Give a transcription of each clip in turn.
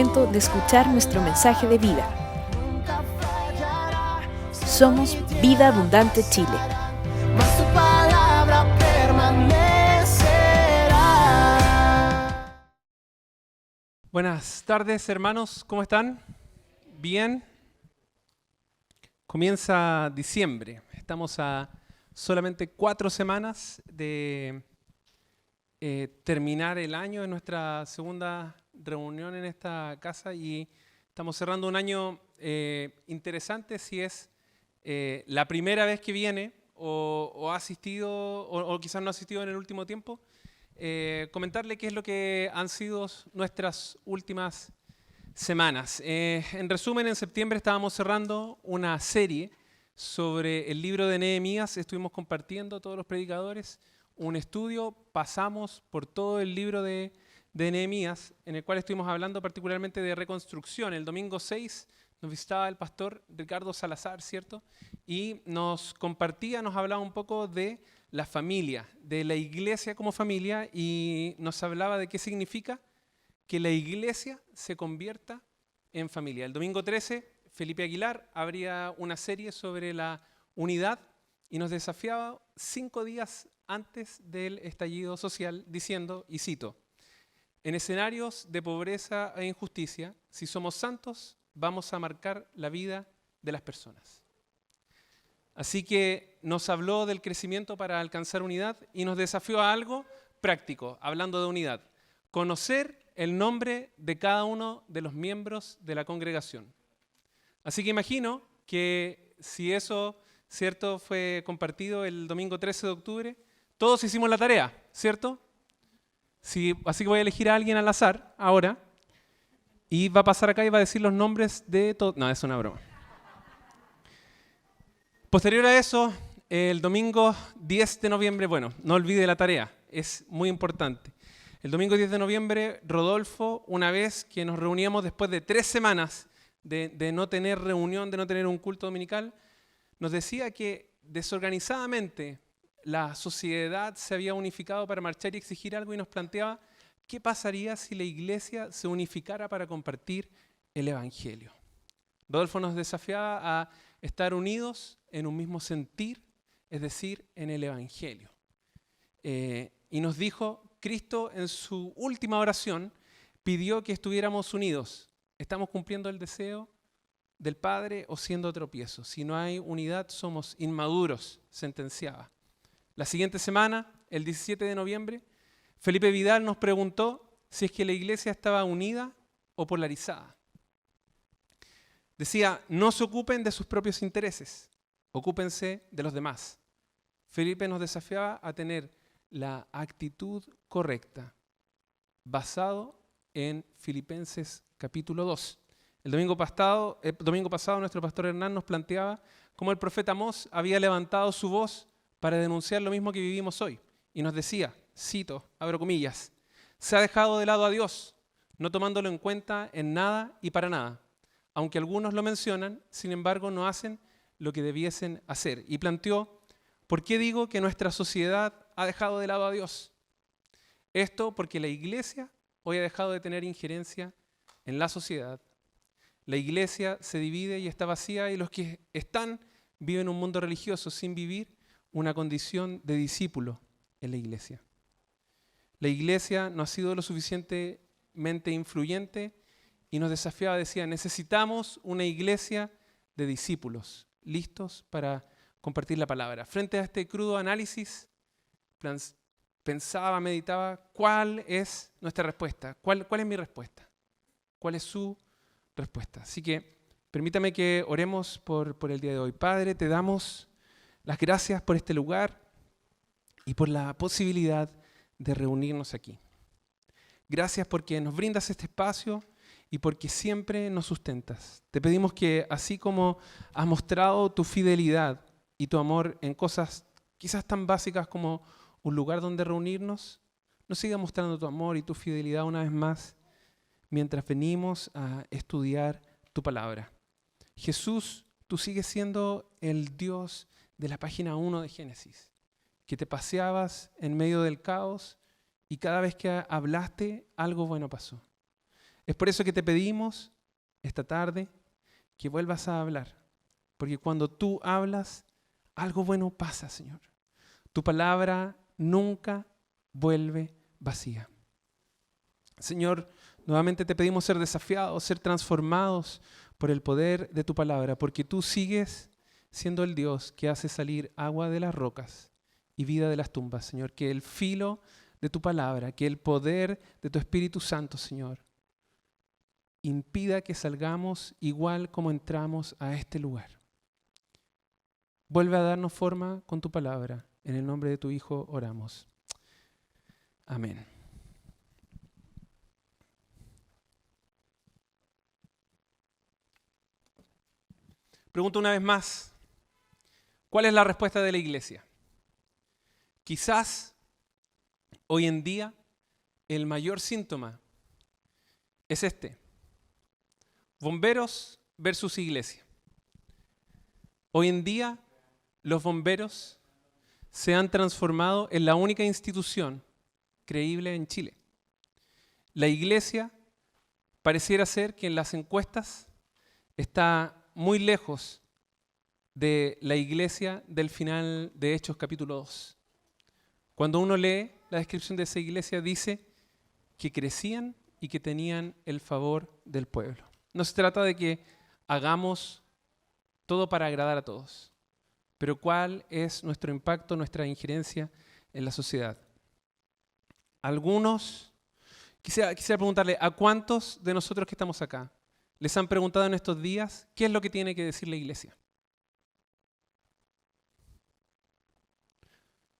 momento de escuchar nuestro mensaje de vida. Somos Vida Abundante Chile. Mas tu palabra permanecerá. Buenas tardes, hermanos, ¿cómo están? ¿Bien? Comienza diciembre. Estamos a solamente 4 semanas de terminar el año en nuestra segunda reunión en esta casa y estamos cerrando un año interesante si es la primera vez que viene o ha asistido o quizás no ha asistido en el último tiempo. Comentarle qué es lo que han sido nuestras últimas semanas. En resumen, en septiembre estábamos cerrando una serie sobre el libro de Nehemías. Estuvimos compartiendo todos los predicadores un estudio, pasamos por todo el libro de Nehemías, en el cual estuvimos hablando particularmente de reconstrucción. El domingo 6 nos visitaba el pastor Ricardo Salazar, ¿cierto? Y nos compartía, nos hablaba un poco de la familia, de la iglesia como familia, y nos hablaba de qué significa que la iglesia se convierta en familia. El domingo 13, Felipe Aguilar abría una serie sobre la unidad y nos desafiaba 5 días antes del estallido social diciendo, y cito, en escenarios de pobreza e injusticia, si somos santos, vamos a marcar la vida de las personas. Así que nos habló del crecimiento para alcanzar unidad y nos desafió a algo práctico, hablando de unidad. Conocer el nombre de cada uno de los miembros de la congregación. Así que imagino que si eso, ¿cierto?, fue compartido el domingo 13 de octubre, todos hicimos la tarea, ¿cierto? Sí, así que voy a elegir a alguien al azar ahora y va a pasar acá y va a decir los nombres de todos. No, es una broma. Posterior a eso, el domingo 10 de noviembre, bueno, no olvide la tarea, es muy importante. El domingo 10 de noviembre, Rodolfo, una vez que nos reuníamos después de 3 semanas de no tener reunión, de no tener un culto dominical, nos decía que desorganizadamente la sociedad se había unificado para marchar y exigir algo y nos planteaba qué pasaría si la iglesia se unificara para compartir el evangelio. Rodolfo nos desafiaba a estar unidos en un mismo sentir, es decir, en el evangelio. Y nos dijo, Cristo en su última oración pidió que estuviéramos unidos. ¿Estamos cumpliendo el deseo del Padre o siendo tropiezo? Si no hay unidad, somos inmaduros, sentenciaba. La siguiente semana, el 17 de noviembre, Felipe Vidal nos preguntó si es que la iglesia estaba unida o polarizada. Decía, no se ocupen de sus propios intereses, ocúpense de los demás. Felipe nos desafiaba a tener la actitud correcta, basado en Filipenses capítulo 2. El domingo pasado nuestro pastor Hernán nos planteaba cómo el profeta Amós había levantado su voz para denunciar lo mismo que vivimos hoy. Y nos decía, cito, abro comillas, se ha dejado de lado a Dios, no tomándolo en cuenta en nada y para nada. Aunque algunos lo mencionan, sin embargo no hacen lo que debiesen hacer. Y planteó, ¿por qué digo que nuestra sociedad ha dejado de lado a Dios? Esto porque la iglesia hoy ha dejado de tener injerencia en la sociedad. La iglesia se divide y está vacía y los que están viven un mundo religioso sin vivir una condición de discípulo en la iglesia. La iglesia no ha sido lo suficientemente influyente y nos desafiaba, decía, necesitamos una iglesia de discípulos listos para compartir la palabra. Frente a este crudo análisis, pensaba, meditaba, ¿cuál es nuestra respuesta? ¿Cuál es mi respuesta? ¿Cuál es su respuesta? Así que permítame que oremos por el día de hoy. Padre, te damos las gracias por este lugar y por la posibilidad de reunirnos aquí. Gracias porque nos brindas este espacio y porque siempre nos sustentas. Te pedimos que así como has mostrado tu fidelidad y tu amor en cosas quizás tan básicas como un lugar donde reunirnos, nos sigas mostrando tu amor y tu fidelidad una vez más mientras venimos a estudiar tu palabra. Jesús, tú sigues siendo el Dios de la página 1 de Génesis, que te paseabas en medio del caos y cada vez que hablaste algo bueno pasó. Es por eso que te pedimos esta tarde que vuelvas a hablar. Porque cuando tú hablas, algo bueno pasa, Señor. Tu palabra nunca vuelve vacía. Señor, nuevamente te pedimos ser desafiados, ser transformados por el poder de tu palabra, porque tú sigues siendo el Dios que hace salir agua de las rocas y vida de las tumbas, Señor. Que el filo de tu palabra, que el poder de tu Espíritu Santo, Señor, impida que salgamos igual como entramos a este lugar. Vuelve a darnos forma con tu palabra. En el nombre de tu Hijo oramos. Amén. Pregunto una vez más, ¿cuál es la respuesta de la iglesia? Quizás hoy en día el mayor síntoma es este: bomberos versus iglesia. Hoy en día los bomberos se han transformado en la única institución creíble en Chile. La iglesia pareciera ser que en las encuestas está muy lejos de la iglesia del final de Hechos capítulo 2. Cuando uno lee la descripción de esa iglesia, dice que crecían y que tenían el favor del pueblo. No se trata de que hagamos todo para agradar a todos, pero ¿cuál es nuestro impacto, nuestra injerencia en la sociedad? Quisiera preguntarle, ¿a cuántos de nosotros que estamos acá les han preguntado en estos días qué es lo que tiene que decir la iglesia?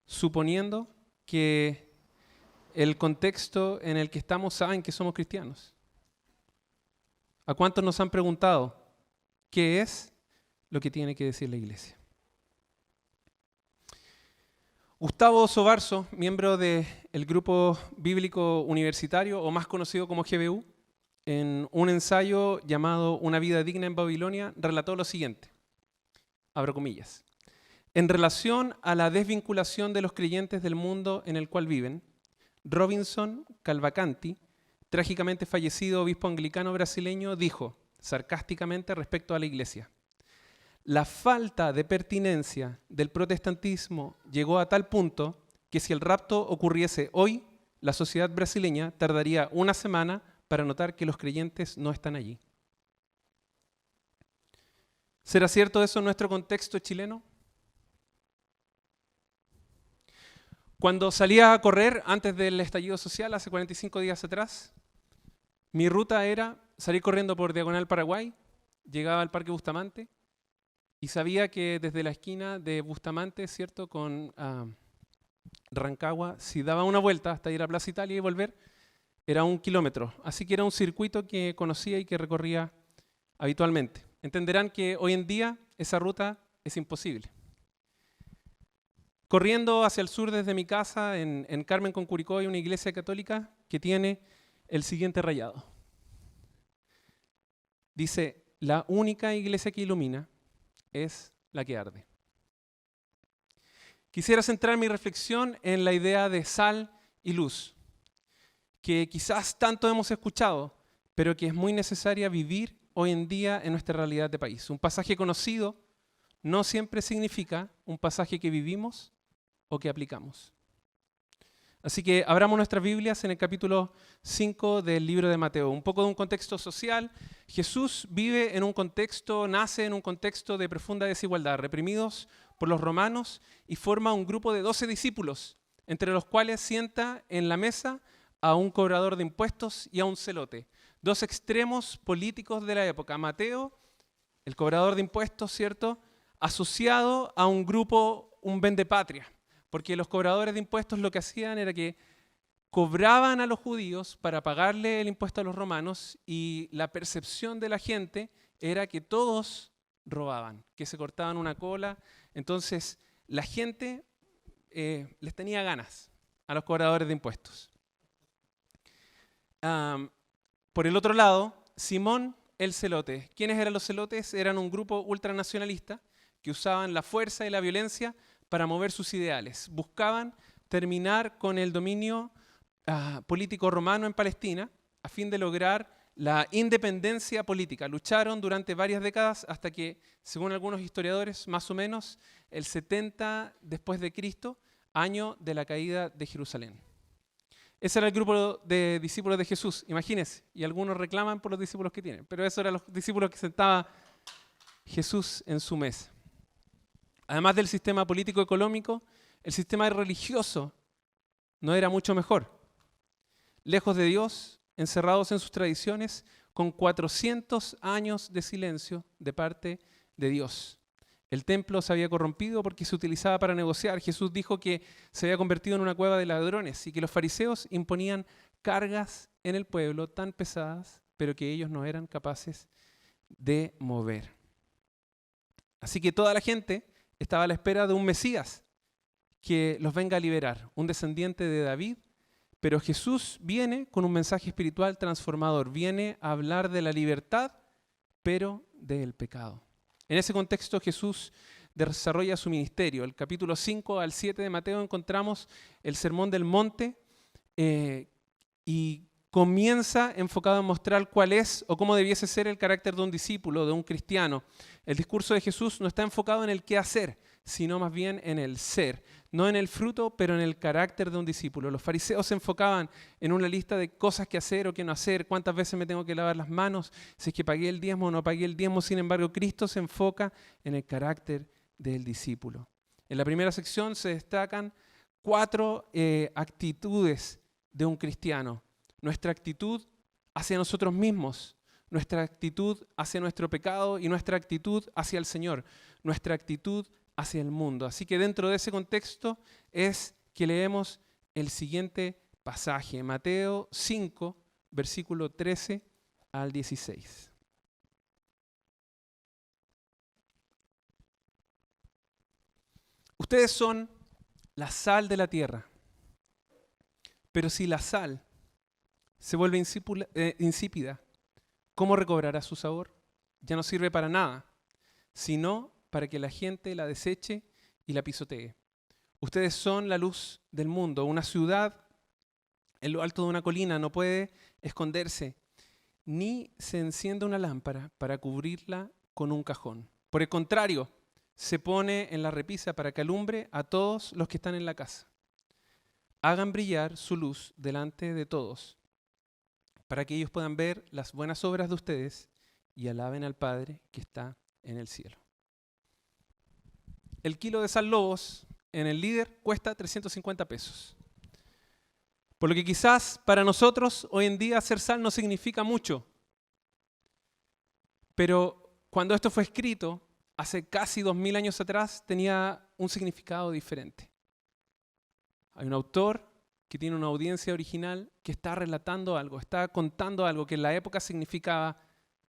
Suponiendo que el contexto en el que estamos saben que somos cristianos. ¿A cuántos nos han preguntado qué es lo que tiene que decir la iglesia? Gustavo Sobarzo, miembro del grupo bíblico universitario, o más conocido como GBU, en un ensayo llamado Una vida digna en Babilonia, relató lo siguiente, abro comillas: en relación a la desvinculación de los creyentes del mundo en el cual viven, Robinson Calvacanti, trágicamente fallecido obispo anglicano brasileño, dijo sarcásticamente respecto a la iglesia: la falta de pertinencia del protestantismo llegó a tal punto que si el rapto ocurriese hoy, la sociedad brasileña tardaría una semana para notar que los creyentes no están allí. ¿Será cierto eso en nuestro contexto chileno? Cuando salía a correr antes del estallido social, hace 45 días atrás, mi ruta era salir corriendo por Diagonal Paraguay, llegaba al Parque Bustamante y sabía que desde la esquina de Bustamante, ¿cierto?, con Rancagua, si daba una vuelta hasta ir a Plaza Italia y volver, era 1 kilómetro. Así que era un circuito que conocía y que recorría habitualmente. Entenderán que hoy en día esa ruta es imposible. Corriendo hacia el sur desde mi casa, en Carmen con Curicó, hay una iglesia católica que tiene el siguiente rayado. Dice: la única iglesia que ilumina es la que arde. Quisiera centrar mi reflexión en la idea de sal y luz, que quizás tanto hemos escuchado, pero que es muy necesaria vivir hoy en día en nuestra realidad de país. Un pasaje conocido no siempre significa un pasaje que vivimos o que aplicamos. Así que abramos nuestras Biblias en el capítulo 5 del libro de Mateo. Un poco de un contexto social. Jesús vive en un contexto, nace en un contexto de profunda desigualdad, reprimidos por los romanos, y forma un grupo de 12 discípulos, entre los cuales sienta en la mesa a un cobrador de impuestos y a un celote. Dos extremos políticos de la época. Mateo, el cobrador de impuestos, ¿cierto?, asociado a un grupo, un vendepatria. Porque los cobradores de impuestos lo que hacían era que cobraban a los judíos para pagarle el impuesto a los romanos, y la percepción de la gente era que todos robaban, que se cortaban una cola. Entonces la gente les tenía ganas a los cobradores de impuestos. Por el otro lado, Simón el celote. ¿Quiénes eran los celotes? Eran un grupo ultranacionalista que usaban la fuerza y la violencia para mover sus ideales. Buscaban terminar con el dominio político romano en Palestina a fin de lograr la independencia política. Lucharon durante varias décadas hasta que, según algunos historiadores, más o menos el 70 después de Cristo, año de la caída de Jerusalén. Ese era el grupo de discípulos de Jesús, imagínense. Y algunos reclaman por los discípulos que tienen, pero esos eran los discípulos que sentaba Jesús en su mesa. Además del sistema político-económico, el sistema religioso no era mucho mejor. Lejos de Dios, encerrados en sus tradiciones, con 400 años de silencio de parte de Dios. El templo se había corrompido porque se utilizaba para negociar. Jesús dijo que se había convertido en una cueva de ladrones y que los fariseos imponían cargas en el pueblo tan pesadas, pero que ellos no eran capaces de mover. Así que toda la gente estaba a la espera de un Mesías que los venga a liberar, un descendiente de David, pero Jesús viene con un mensaje espiritual transformador, viene a hablar de la libertad, pero del pecado. En ese contexto Jesús desarrolla su ministerio. El capítulo 5 al 7 de Mateo encontramos el Sermón del Monte y comienza enfocado en mostrar cuál es o cómo debiese ser el carácter de un discípulo, de un cristiano. El discurso de Jesús no está enfocado en el qué hacer, sino más bien en el ser. No en el fruto, pero en el carácter de un discípulo. Los fariseos se enfocaban en una lista de cosas que hacer o que no hacer, cuántas veces me tengo que lavar las manos, si es que pagué el diezmo o no pagué el diezmo. Sin embargo, Cristo se enfoca en el carácter del discípulo. En la primera sección se destacan 4 actitudes de un cristiano. Nuestra actitud hacia nosotros mismos, nuestra actitud hacia nuestro pecado y nuestra actitud hacia el Señor, nuestra actitud hacia el mundo. Así que dentro de ese contexto es que leemos el siguiente pasaje, Mateo 5, versículo 13 al 16. Ustedes son la sal de la tierra, pero si la sal se vuelve insípida, ¿cómo recobrará su sabor? Ya no sirve para nada, sino para que la gente la deseche y la pisotee. Ustedes son la luz del mundo. Una ciudad en lo alto de una colina no puede esconderse, ni se enciende una lámpara para cubrirla con un cajón. Por el contrario, se pone en la repisa para que alumbre a todos los que están en la casa. Hagan brillar su luz delante de todos, para que ellos puedan ver las buenas obras de ustedes y alaben al Padre que está en el cielo. El kilo de sal Lobos en el Líder cuesta 350 pesos. Por lo que quizás para nosotros hoy en día hacer sal no significa mucho. Pero cuando esto fue escrito, hace casi 2000 años atrás, tenía un significado diferente. Hay un autor que tiene una audiencia original que está relatando algo, está contando algo que en la época significaba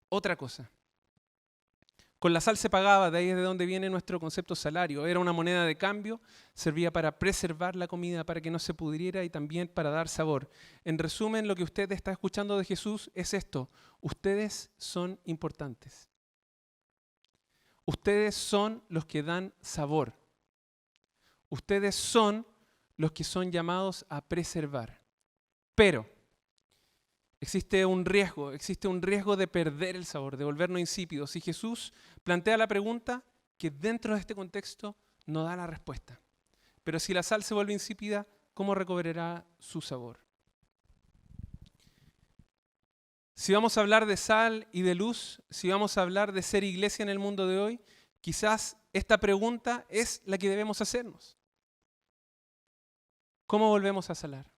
otra cosa. Con la sal se pagaba, de ahí es de donde viene nuestro concepto salario. Era una moneda de cambio, servía para preservar la comida, para que no se pudriera y también para dar sabor. En resumen, lo que usted está escuchando de Jesús es esto: ustedes son importantes. Ustedes son los que dan sabor. Ustedes son los que son llamados a preservar. Pero existe un riesgo de perder el sabor, de volvernos insípidos. Y Jesús plantea la pregunta que dentro de este contexto no da la respuesta. Pero si la sal se vuelve insípida, ¿cómo recobrará su sabor? Si vamos a hablar de sal y de luz, si vamos a hablar de ser iglesia en el mundo de hoy, quizás esta pregunta es la que debemos hacernos. ¿Cómo volvemos a salar?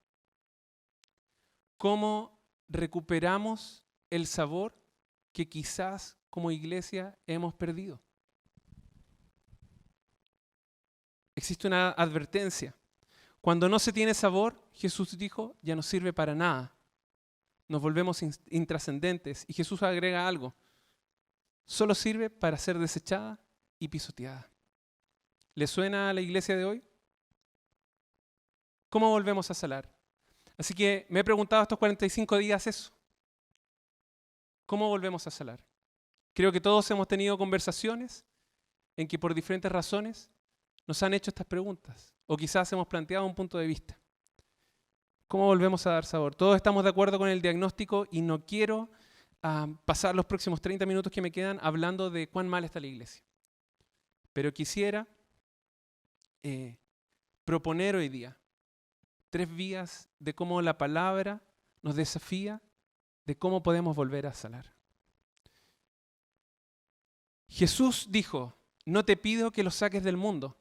¿Cómo recuperamos el sabor que quizás como iglesia hemos perdido? Existe una advertencia. Cuando no se tiene sabor, Jesús dijo, ya no sirve para nada. Nos volvemos intrascendentes. Y Jesús agrega algo. Solo sirve para ser desechada y pisoteada. ¿Le suena a la iglesia de hoy? ¿Cómo volvemos a salar? Así que me he preguntado estos 45 días eso. ¿Cómo volvemos a salar? Creo que todos hemos tenido conversaciones en que por diferentes razones nos han hecho estas preguntas. O quizás hemos planteado un punto de vista. ¿Cómo volvemos a dar sabor? Todos estamos de acuerdo con el diagnóstico y no quiero pasar los próximos 30 minutos que me quedan hablando de cuán mal está la iglesia. Pero quisiera proponer hoy día 3 vías de cómo la palabra nos desafía, de cómo podemos volver a sanar. Jesús dijo, no te pido que los saques del mundo.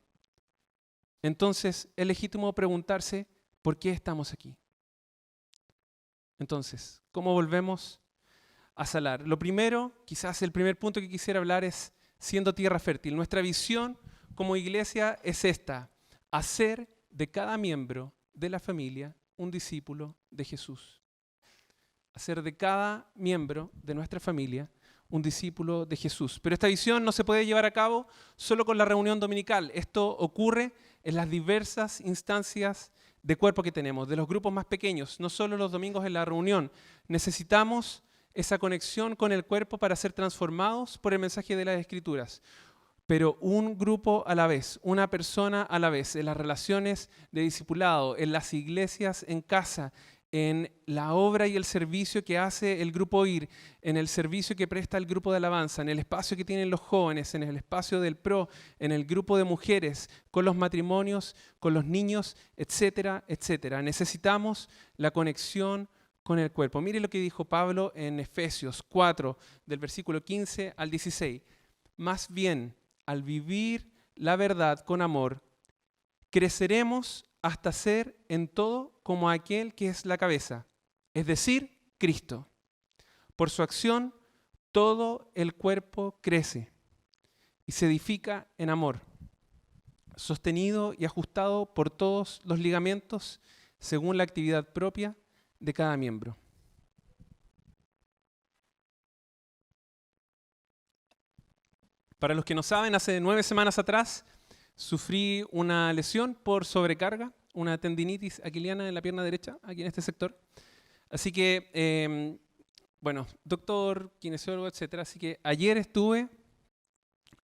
Entonces es legítimo preguntarse, ¿por qué estamos aquí? Entonces, ¿cómo volvemos a sanar? Lo primero, quizás el primer punto que quisiera hablar es siendo tierra fértil. Nuestra visión como iglesia es esta: hacer de cada miembro de la familia un discípulo de Jesús. Hacer de cada miembro de nuestra familia un discípulo de Jesús. Pero esta visión no se puede llevar a cabo solo con la reunión dominical. Esto ocurre en las diversas instancias de cuerpo que tenemos, de los grupos más pequeños, no solo los domingos en la reunión. Necesitamos esa conexión con el cuerpo para ser transformados por el mensaje de las Escrituras. Pero un grupo a la vez, una persona a la vez, en las relaciones de discipulado, en las iglesias, en casa, en la obra y el servicio que hace el grupo IR, en el servicio que presta el grupo de alabanza, en el espacio que tienen los jóvenes, en el espacio del PRO, en el grupo de mujeres, con los matrimonios, con los niños, etcétera, etcétera. Necesitamos la conexión con el cuerpo. Mire lo que dijo Pablo en Efesios 4, del versículo 15 al 16. Más bien, al vivir la verdad con amor, creceremos hasta ser en todo como aquel que es la cabeza, es decir, Cristo. Por su acción, todo el cuerpo crece y se edifica en amor, sostenido y ajustado por todos los ligamentos según la actividad propia de cada miembro. Para los que no saben, hace 9 semanas atrás sufrí una lesión por sobrecarga, una tendinitis aquiliana en la pierna derecha, aquí en este sector. Así que, doctor, kinesiólogo, etcétera. Así que ayer estuve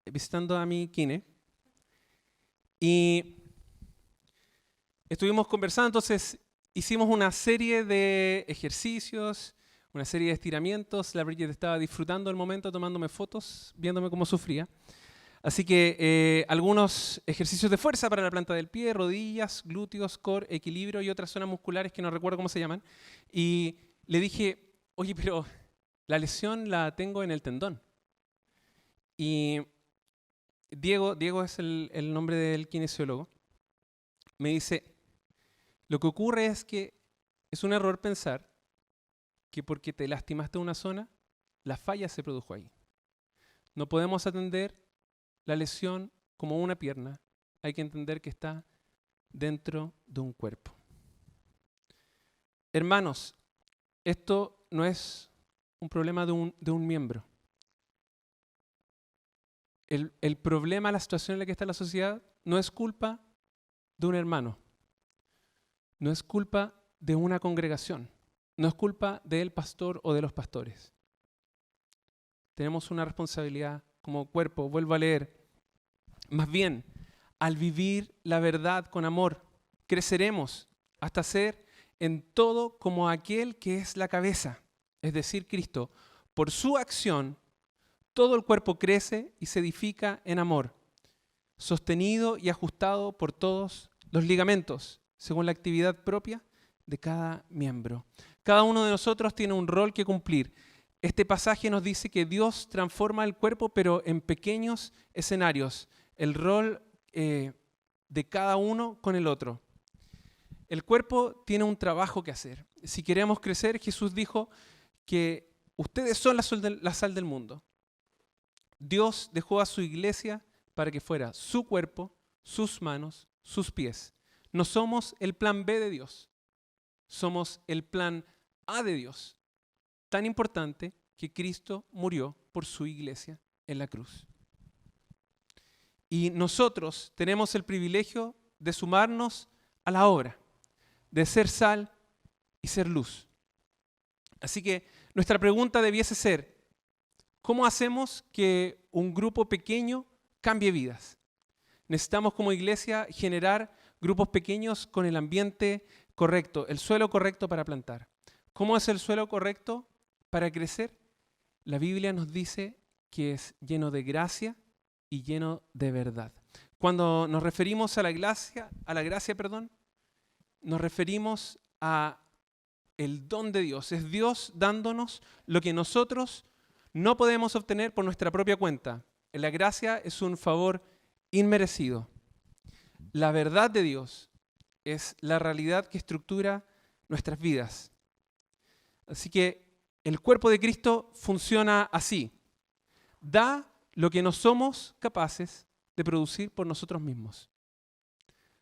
visitando a mi kine y estuvimos conversando. Entonces hicimos una serie de ejercicios, una serie de estiramientos. La Bridget estaba disfrutando el momento, tomándome fotos, viéndome cómo sufría. Así que algunos ejercicios de fuerza para la planta del pie, rodillas, glúteos, core, equilibrio y otras zonas musculares que no recuerdo cómo se llaman. Y le dije, oye, pero la lesión la tengo en el tendón. Y Diego es el nombre del kinesiólogo, me dice, lo que ocurre es que es un error pensar que porque te lastimaste una zona, la falla se produjo ahí. No podemos atender la lesión como una pierna, hay que entender que está dentro de un cuerpo. Hermanos, esto no es un problema de un miembro. El problema, la situación en la que está la sociedad, no es culpa de un hermano, no es culpa de una congregación, no es culpa del pastor o de los pastores. Tenemos una responsabilidad como cuerpo, vuelvo a leer. Más bien, al vivir la verdad con amor, creceremos hasta ser en todo como aquel que es la cabeza, es decir, Cristo. Por su acción, todo el cuerpo crece y se edifica en amor, sostenido y ajustado por todos los ligamentos, según la actividad propia de cada miembro. Cada uno de nosotros tiene un rol que cumplir. Este pasaje nos dice que Dios transforma el cuerpo, pero en pequeños escenarios. El rol de cada uno con el otro. El cuerpo tiene un trabajo que hacer. Si queremos crecer, Jesús dijo que ustedes son la sal del mundo. Dios dejó a su iglesia para que fuera su cuerpo, sus manos, sus pies. No somos el plan B de Dios. Somos el plan A de Dios. Tan importante que Cristo murió por su iglesia en la cruz. Y nosotros tenemos el privilegio de sumarnos a la obra, de ser sal y ser luz. Así que nuestra pregunta debiese ser, ¿cómo hacemos que un grupo pequeño cambie vidas? Necesitamos como iglesia generar grupos pequeños con el ambiente correcto, el suelo correcto para plantar. ¿Cómo es el suelo correcto para crecer? La Biblia nos dice que es lleno de gracia y lleno de verdad. Cuando nos referimos a la gracia, nos referimos a el don de Dios. Es Dios dándonos lo que nosotros no podemos obtener por nuestra propia cuenta. La gracia es un favor inmerecido. La verdad de Dios es la realidad que estructura nuestras vidas. Así que el cuerpo de Cristo funciona así. Da lo que no somos capaces de producir por nosotros mismos.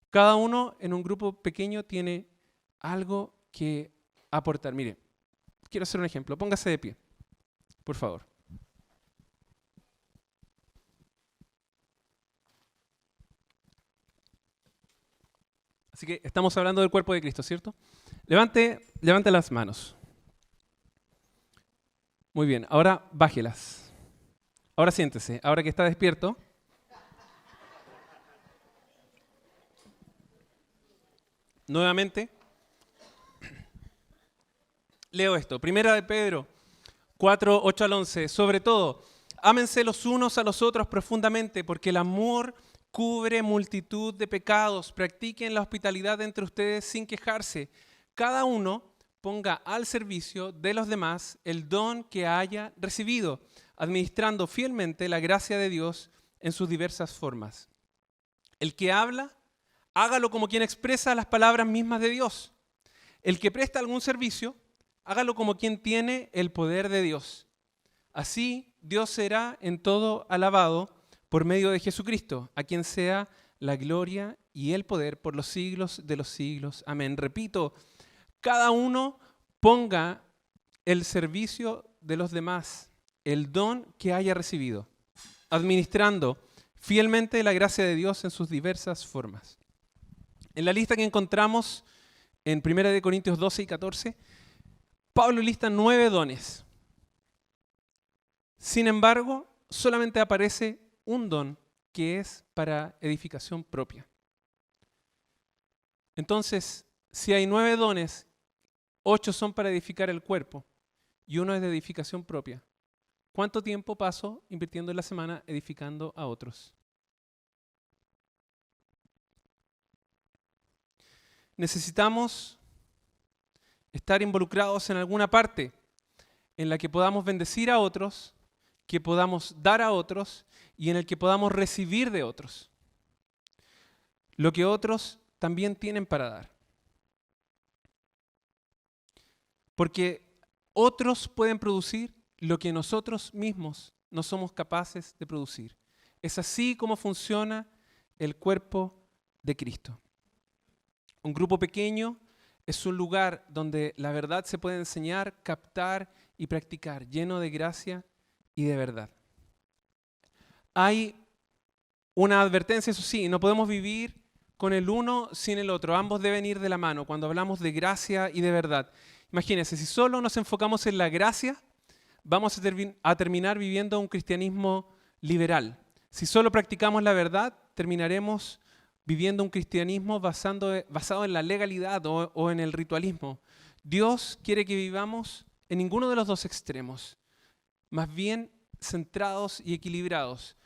Cada uno en un grupo pequeño tiene algo que aportar. Mire, quiero hacer un ejemplo. Póngase de pie, por favor. Así que estamos hablando del cuerpo de Cristo, ¿cierto? Levante las manos. Muy bien, ahora bájelas. Ahora siéntese, ahora que está despierto. Nuevamente, leo esto. Primera de Pedro 4, 8 al 11. Sobre todo, ámense los unos a los otros profundamente, porque el amor cubre multitud de pecados. Practiquen la hospitalidad entre ustedes sin quejarse. Cada uno ponga al servicio de los demás el don que haya recibido, administrando fielmente la gracia de Dios en sus diversas formas. El que habla, hágalo como quien expresa las palabras mismas de Dios. El que presta algún servicio, hágalo como quien tiene el poder de Dios. Así, Dios será en todo alabado por medio de Jesucristo, a quien sea la gloria y el poder por los siglos de los siglos. Amén. Repito, cada uno ponga el servicio de los demás, el don que haya recibido, administrando fielmente la gracia de Dios en sus diversas formas. En la lista que encontramos en 1 Corintios 12 y 14, Pablo lista 9 dones. Sin embargo, solamente aparece un don que es para edificación propia. Entonces, si hay 9 dones, 8 son para edificar el cuerpo y 1 es de edificación propia. ¿Cuánto tiempo paso invirtiendo en la semana edificando a otros? Necesitamos estar involucrados en alguna parte en la que podamos bendecir a otros, que podamos dar a otros y en el que podamos recibir de otros lo que otros también tienen para dar. Porque otros pueden producir lo que nosotros mismos no somos capaces de producir. Es así como funciona el cuerpo de Cristo. Un grupo pequeño es un lugar donde la verdad se puede enseñar, captar y practicar, lleno de gracia y de verdad. Hay una advertencia, eso sí, no podemos vivir con el uno sin el otro. Ambos deben ir de la mano cuando hablamos de gracia y de verdad. Imagínense, si solo nos enfocamos en la gracia, vamos a terminar viviendo un cristianismo liberal. Si solo practicamos la verdad, terminaremos viviendo un cristianismo basado en la legalidad o en el ritualismo. Dios quiere que vivamos en ninguno de los dos extremos, más bien centrados y equilibrados.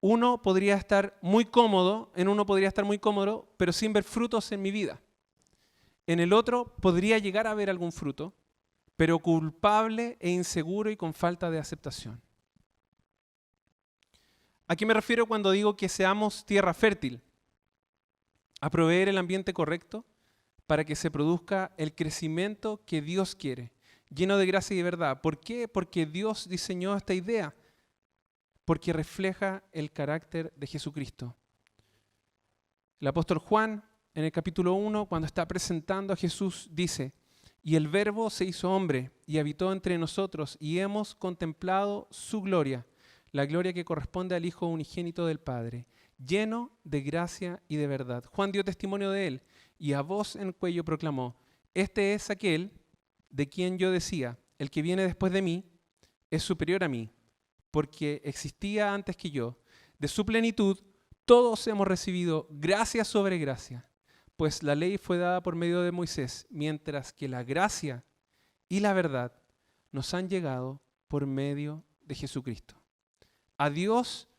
En uno podría estar muy cómodo, pero sin ver frutos en mi vida. En el otro podría llegar a ver algún fruto, pero culpable e inseguro y con falta de aceptación. ¿A qué me refiero cuando digo que seamos tierra fértil? A proveer el ambiente correcto para que se produzca el crecimiento que Dios quiere, lleno de gracia y de verdad. ¿Por qué? Porque Dios diseñó esta idea, porque refleja el carácter de Jesucristo. El apóstol Juan, en el capítulo 1, cuando está presentando a Jesús, dice: y el Verbo se hizo hombre y habitó entre nosotros, y hemos contemplado su gloria, la gloria que corresponde al Hijo unigénito del Padre, lleno de gracia y de verdad. Juan dio testimonio de él y a voz en cuello proclamó: este es aquel de quien yo decía, el que viene después de mí es superior a mí, porque existía antes que yo. De su plenitud todos hemos recibido gracia sobre gracia, pues la ley fue dada por medio de Moisés, mientras que la gracia y la verdad nos han llegado por medio de Jesucristo. A Dios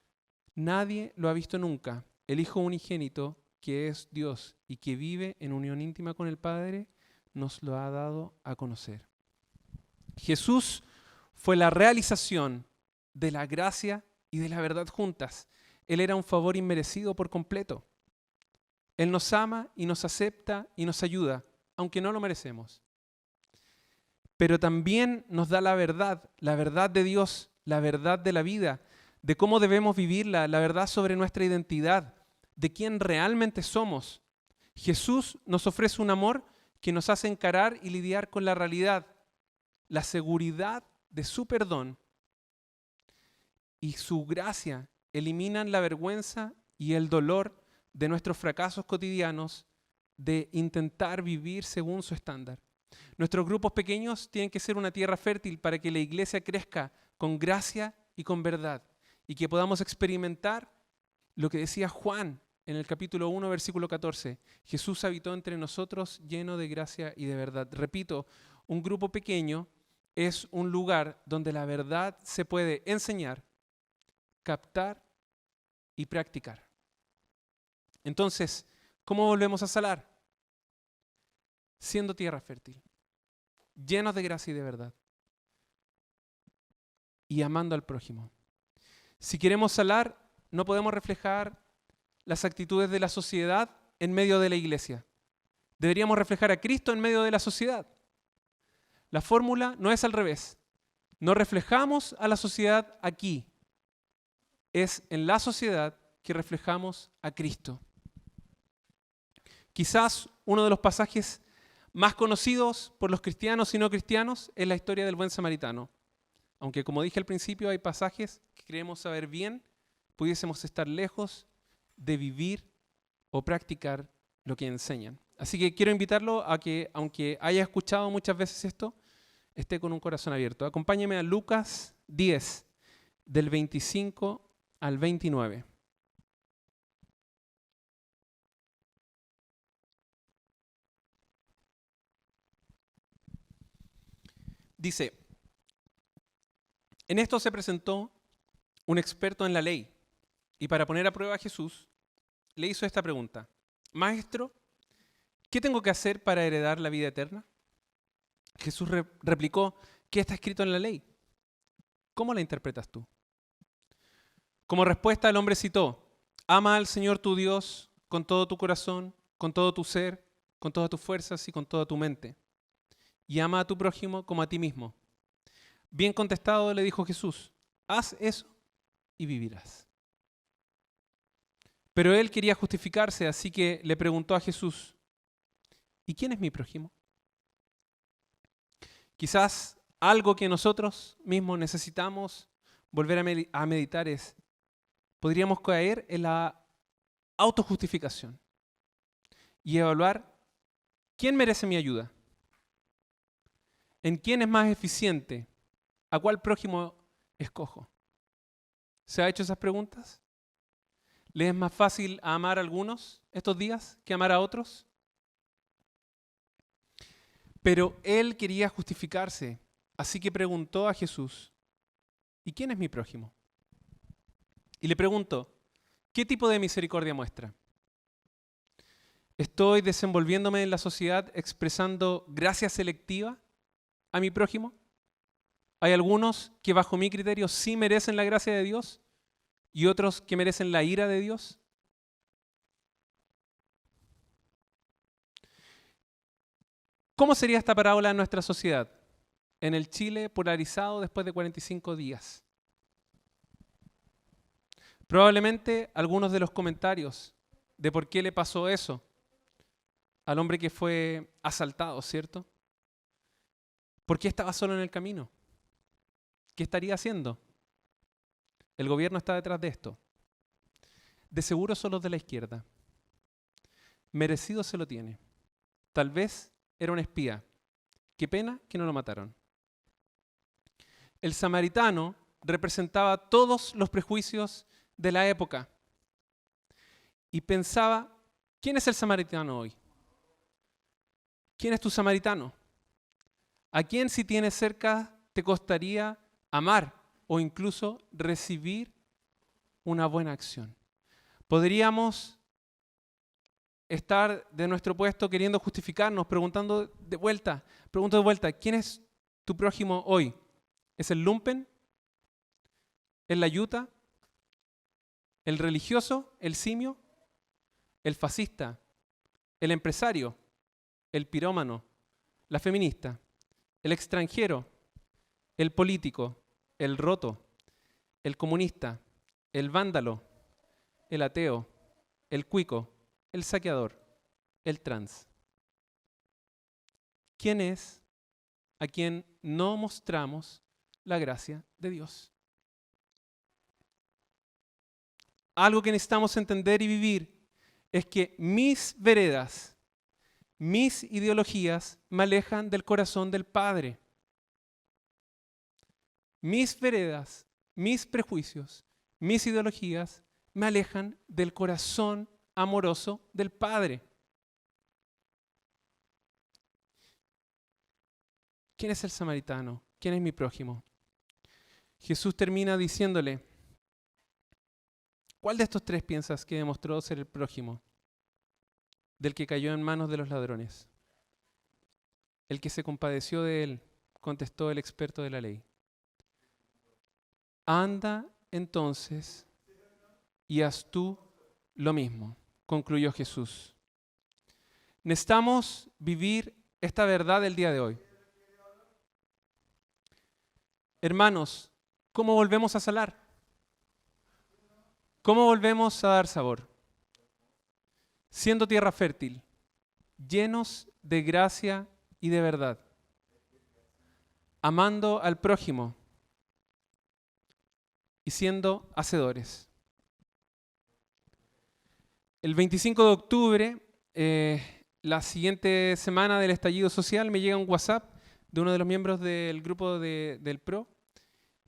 nadie lo ha visto nunca. El Hijo unigénito, que es Dios y que vive en unión íntima con el Padre, nos lo ha dado a conocer. Jesús fue la realización de la gracia y de la verdad juntas. Él era un favor inmerecido por completo. Él nos ama y nos acepta y nos ayuda, aunque no lo merecemos. Pero también nos da la verdad de Dios, la verdad de la vida, de cómo debemos vivirla, la verdad sobre nuestra identidad, de quién realmente somos. Jesús nos ofrece un amor que nos hace encarar y lidiar con la realidad, la seguridad de su perdón y su gracia eliminan la vergüenza y el dolor de nuestros fracasos cotidianos de intentar vivir según su estándar. Nuestros grupos pequeños tienen que ser una tierra fértil para que la iglesia crezca con gracia y con verdad y que podamos experimentar lo que decía Juan en el capítulo 1, versículo 14. Jesús habitó entre nosotros lleno de gracia y de verdad. Repito, un grupo pequeño es un lugar donde la verdad se puede enseñar, captar y practicar. Entonces, ¿cómo volvemos a salar? Siendo tierra fértil, llenos de gracia y de verdad, y amando al prójimo. Si queremos salar, no podemos reflejar las actitudes de la sociedad en medio de la iglesia. Deberíamos reflejar a Cristo en medio de la sociedad. La fórmula no es al revés. No reflejamos a la sociedad aquí. Es en la sociedad que reflejamos a Cristo. Quizás uno de los pasajes más conocidos por los cristianos y no cristianos es la historia del buen samaritano. Aunque como dije al principio, hay pasajes que creemos saber bien, pudiésemos estar lejos de vivir o practicar lo que enseñan. Así que quiero invitarlo a que, aunque haya escuchado muchas veces esto, esté con un corazón abierto. Acompáñeme a Lucas 10, del 25 al 29. Dice, en esto se presentó un experto en la ley y para poner a prueba a Jesús, le hizo esta pregunta. Maestro, ¿qué tengo que hacer para heredar la vida eterna? Jesús replicó, ¿qué está escrito en la ley? ¿Cómo la interpretas tú? Como respuesta el hombre citó, ama al Señor tu Dios con todo tu corazón, con todo tu ser, con todas tus fuerzas y con toda tu mente. Y ama a tu prójimo como a ti mismo. Bien contestado le dijo Jesús, haz eso y vivirás. Pero él quería justificarse, así que le preguntó a Jesús, ¿y quién es mi prójimo? Quizás algo que nosotros mismos necesitamos volver a meditar es, podríamos caer en la autojustificación y evaluar quién merece mi ayuda, en quién es más eficiente, a cuál prójimo escojo. ¿Se ha hecho esas preguntas? ¿Le es más fácil amar a algunos estos días que amar a otros? Pero él quería justificarse, así que preguntó a Jesús, ¿y quién es mi prójimo? Y le preguntó, ¿qué tipo de misericordia muestra? ¿Estoy desenvolviéndome en la sociedad expresando gracia selectiva a mi prójimo? ¿Hay algunos que bajo mi criterio sí merecen la gracia de Dios y otros que merecen la ira de Dios? ¿Cómo sería esta parábola en nuestra sociedad? En el Chile polarizado después de 45 días. Probablemente algunos de los comentarios de por qué le pasó eso al hombre que fue asaltado, ¿cierto? ¿Por qué estaba solo en el camino? ¿Qué estaría haciendo? El gobierno está detrás de esto. De seguro son los de la izquierda. Merecido se lo tiene. Tal vez era un espía. Qué pena que no lo mataron. El samaritano representaba todos los prejuicios de la época. Y pensaba, ¿quién es el samaritano hoy? ¿Quién es tu samaritano? ¿A quién si tienes cerca te costaría amar o incluso recibir una buena acción. Podríamos estar de nuestro puesto queriendo justificarnos, pregunto de vuelta, ¿quién es tu prójimo hoy? ¿Es el lumpen? ¿El layuta? ¿El religioso? ¿El simio? ¿El fascista? ¿El empresario? ¿El pirómano? ¿La feminista? ¿El extranjero? ¿El político? ¿El roto? ¿El comunista? ¿El vándalo? ¿El ateo? ¿El cuico? ¿El saqueador? ¿El trans? ¿Quién es a quien no mostramos la gracia de Dios? Algo que necesitamos entender y vivir es que mis veredas, mis ideologías me alejan del corazón del Padre. Mis veredas, mis prejuicios, mis ideologías me alejan del corazón amoroso del Padre. ¿Quién es el samaritano? ¿Quién es mi prójimo? Jesús termina diciéndole, ¿cuál de estos tres piensas que demostró ser el prójimo del que cayó en manos de los ladrones? El que se compadeció de él, contestó el experto de la ley. Anda entonces y haz tú lo mismo, concluyó Jesús. Necesitamos vivir esta verdad el día de hoy. Hermanos, ¿cómo volvemos a salar? ¿Cómo volvemos a dar sabor? Siendo tierra fértil, llenos de gracia y de verdad, amando al prójimo y siendo hacedores. El 25 de octubre, la siguiente semana del estallido social, me llega un WhatsApp de uno de los miembros del grupo del PRO.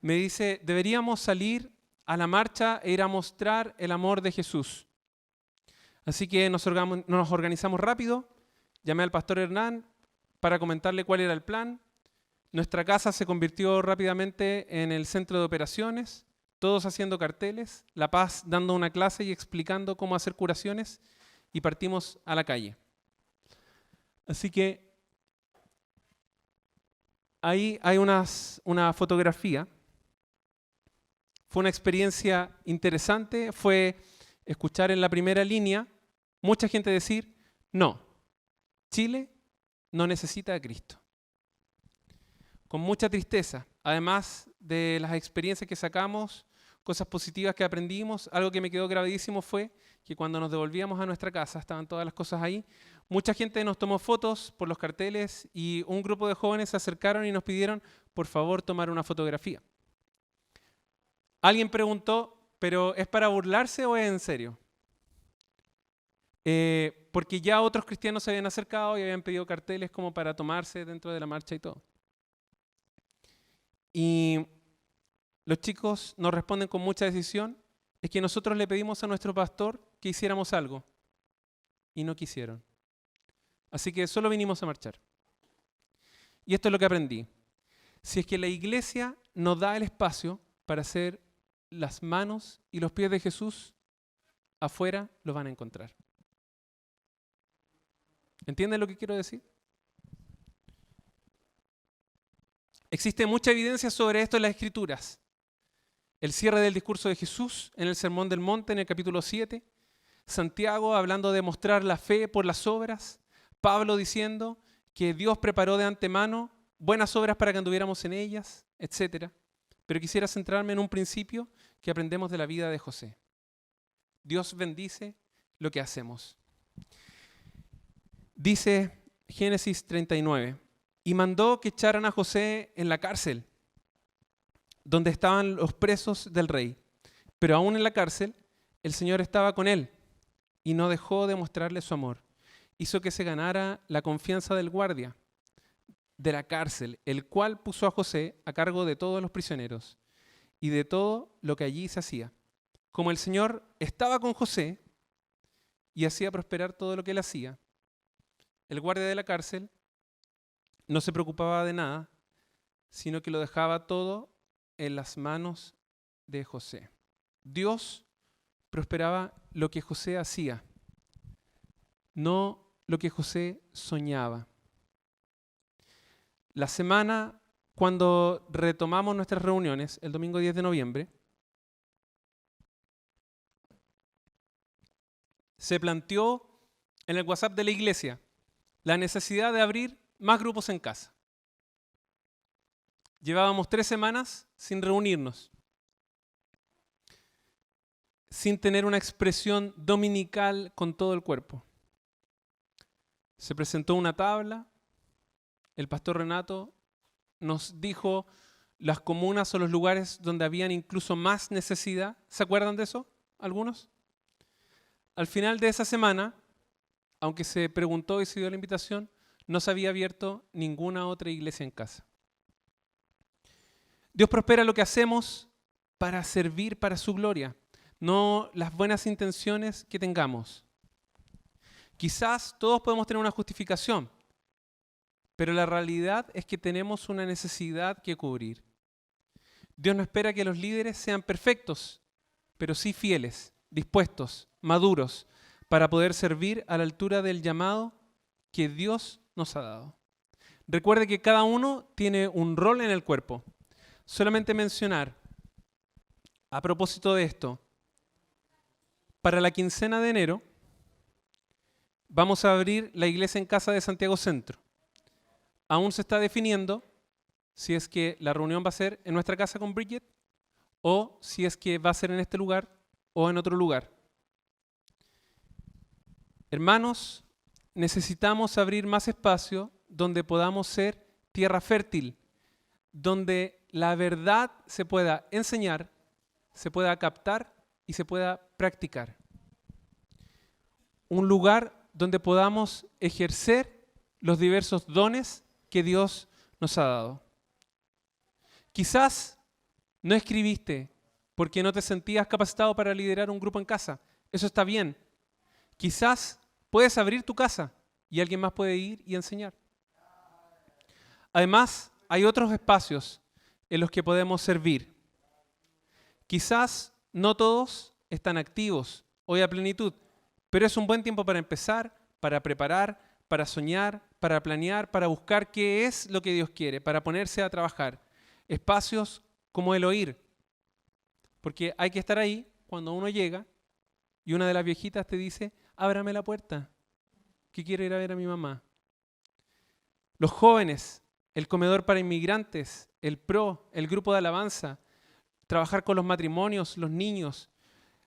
Me dice, deberíamos salir a la marcha e ir a mostrar el amor de Jesús. Así que nos organizamos rápido, llamé al pastor Hernán para comentarle cuál era el plan. Nuestra casa se convirtió rápidamente en el centro de operaciones, todos haciendo carteles, La Paz dando una clase y explicando cómo hacer curaciones, y partimos a la calle. Así que ahí hay una fotografía. Fue una experiencia interesante, fue escuchar en la primera línea mucha gente decir, no, Chile no necesita a Cristo. Con mucha tristeza, además de las experiencias que sacamos, cosas positivas que aprendimos, algo que me quedó grabadísimo fue que cuando nos devolvíamos a nuestra casa, estaban todas las cosas ahí, mucha gente nos tomó fotos por los carteles y un grupo de jóvenes se acercaron y nos pidieron, por favor, tomar una fotografía. Alguien preguntó, ¿pero es para burlarse o es en serio? Porque ya otros cristianos se habían acercado y habían pedido carteles como para tomarse dentro de la marcha y todo. Y los chicos nos responden con mucha decisión, es que nosotros le pedimos a nuestro pastor que hiciéramos algo y no quisieron. Así que solo vinimos a marchar. Y esto es lo que aprendí. Si es que la iglesia nos da el espacio para hacer las manos y los pies de Jesús, afuera los van a encontrar. ¿Entienden lo que quiero decir? Existe mucha evidencia sobre esto en las Escrituras. El cierre del discurso de Jesús en el Sermón del Monte, en el capítulo 7. Santiago hablando de mostrar la fe por las obras. Pablo diciendo que Dios preparó de antemano buenas obras para que anduviéramos en ellas, etc. Pero quisiera centrarme en un principio que aprendemos de la vida de José. Dios bendice lo que hacemos. Dice Génesis 39, y mandó que echaran a José en la cárcel, donde estaban los presos del rey. Pero aún en la cárcel, el Señor estaba con él y no dejó de mostrarle su amor. Hizo que se ganara la confianza del guardia de la cárcel, el cual puso a José a cargo de todos los prisioneros y de todo lo que allí se hacía. Como el Señor estaba con José y hacía prosperar todo lo que él hacía, el guardia de la cárcel no se preocupaba de nada, sino que lo dejaba todo en las manos de José. Dios prosperaba lo que José hacía, no lo que José soñaba. La semana, cuando retomamos nuestras reuniones, el domingo 10 de noviembre, se planteó en el WhatsApp de la iglesia la necesidad de abrir más grupos en casa. Llevábamos 3 semanas sin reunirnos, sin tener una expresión dominical con todo el cuerpo. Se presentó una tabla, el pastor Renato nos dijo las comunas o los lugares donde habían incluso más necesidad. ¿Se acuerdan de eso? ¿Algunos? Al final de esa semana, aunque se preguntó y se dio la invitación, no se había abierto ninguna otra iglesia en casa. Dios prospera lo que hacemos para servir para su gloria, no las buenas intenciones que tengamos. Quizás todos podemos tener una justificación, pero la realidad es que tenemos una necesidad que cubrir. Dios no espera que los líderes sean perfectos, pero sí fieles, dispuestos, maduros, para poder servir a la altura del llamado que Dios nos ha dado. Recuerde que cada uno tiene un rol en el cuerpo. Solamente mencionar, a propósito de esto, para la quincena de enero vamos a abrir la iglesia en casa de Santiago Centro. Aún se está definiendo si es que la reunión va a ser en nuestra casa con Bridget o si es que va a ser en este lugar o en otro lugar. Hermanos, necesitamos abrir más espacio donde podamos ser tierra fértil, donde la verdad se pueda enseñar, se pueda captar y se pueda practicar. Un lugar donde podamos ejercer los diversos dones que Dios nos ha dado. Quizás no escribiste porque no te sentías capacitado para liderar un grupo en casa. Eso está bien. Quizás puedes abrir tu casa y alguien más puede ir y enseñar. Además, hay otros espacios en los que podemos servir. Quizás no todos están activos hoy a plenitud, pero es un buen tiempo para empezar, para preparar, para soñar, para planear, para buscar qué es lo que Dios quiere, para ponerse a trabajar. Espacios como el oír, porque hay que estar ahí cuando uno llega y una de las viejitas te dice, ábrame la puerta, que quiero ir a ver a mi mamá. Los jóvenes, el comedor para inmigrantes, el PRO, el grupo de alabanza, trabajar con los matrimonios, los niños,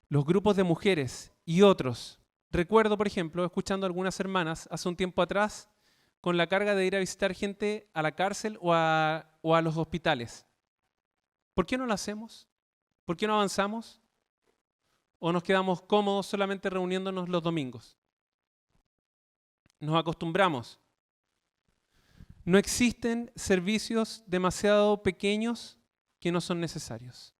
los grupos de mujeres y otros. Recuerdo, por ejemplo, escuchando a algunas hermanas hace un tiempo atrás con la carga de ir a visitar gente a la cárcel o a los hospitales. ¿Por qué no lo hacemos? ¿Por qué no avanzamos? ¿O nos quedamos cómodos solamente reuniéndonos los domingos? Nos acostumbramos. No existen servicios demasiado pequeños que no son necesarios.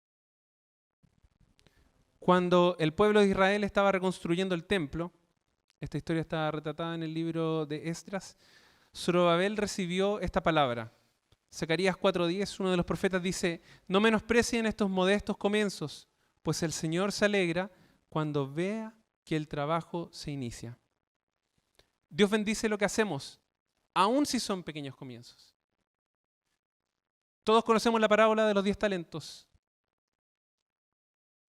Cuando el pueblo de Israel estaba reconstruyendo el templo, esta historia está retratada en el libro de Esdras, Zorobabel recibió esta palabra. Zacarías 4:10, uno de los profetas dice, no menosprecien estos modestos comienzos, pues el Señor se alegra cuando vea que el trabajo se inicia. Dios bendice lo que hacemos, aun si son pequeños comienzos. Todos conocemos la parábola de los 10 talentos.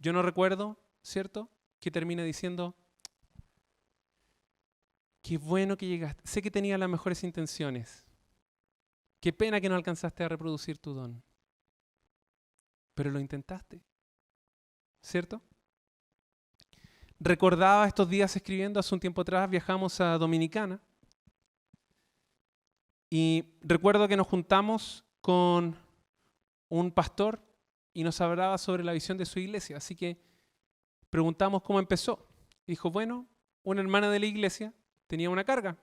Yo no recuerdo, ¿cierto?, que termine diciendo, qué bueno que llegaste. Sé que tenía las mejores intenciones. Qué pena que no alcanzaste a reproducir tu don. Pero lo intentaste, ¿cierto? Recordaba estos días escribiendo, hace un tiempo atrás viajamos a Dominicana y recuerdo que nos juntamos con un pastor y nos hablaba sobre la visión de su iglesia. Así que preguntamos cómo empezó. Dijo, bueno, una hermana de la iglesia tenía una carga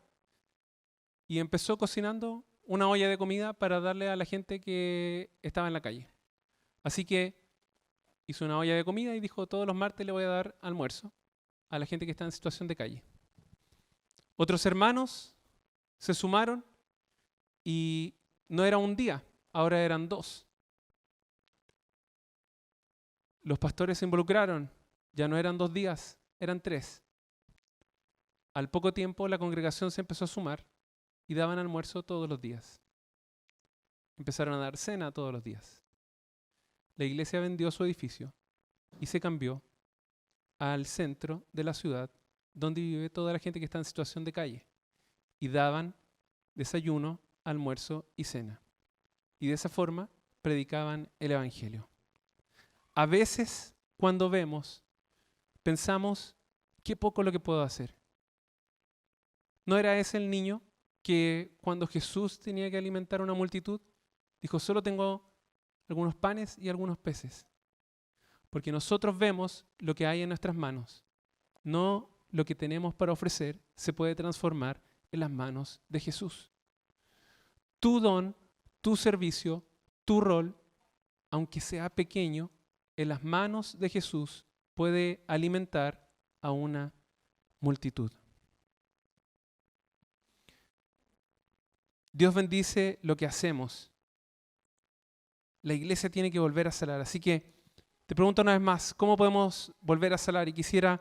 y empezó cocinando una olla de comida para darle a la gente que estaba en la calle. Así que hizo una olla de comida y dijo, todos los martes le voy a dar almuerzo a la gente que está en situación de calle. Otros hermanos se sumaron y no era un día, ahora eran 2. los pastores se involucraron. Ya no eran 2 días, eran 3. Al poco tiempo la congregación se empezó a sumar y daban almuerzo todos los días. Empezaron a dar cena todos los días. La iglesia vendió su edificio y se cambió al centro de la ciudad, donde vive toda la gente que está en situación de calle. Y daban desayuno, almuerzo y cena. Y de esa forma predicaban el evangelio. A veces, cuando vemos, pensamos, qué poco lo que puedo hacer. ¿No era ese el niño que cuando Jesús tenía que alimentar a una multitud, dijo, solo tengo algunos panes y algunos peces? Porque nosotros vemos lo que hay en nuestras manos, no lo que tenemos para ofrecer se puede transformar en las manos de Jesús. Tu don, tu servicio, tu rol, aunque sea pequeño, en las manos de Jesús puede alimentar a una multitud. Dios bendice lo que hacemos. La iglesia tiene que volver a salar. Así que te pregunto una vez más, ¿cómo podemos volver a salar? Y quisiera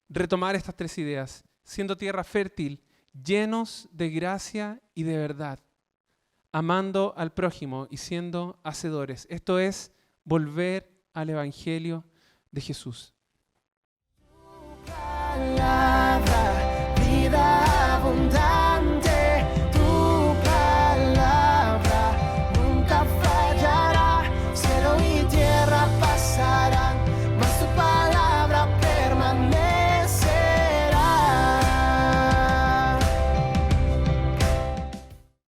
retomar estas 3 ideas. Siendo tierra fértil, llenos de gracia y de verdad, amando al prójimo y siendo hacedores. Esto es volver al evangelio de Jesús. Palabra, vida abundante.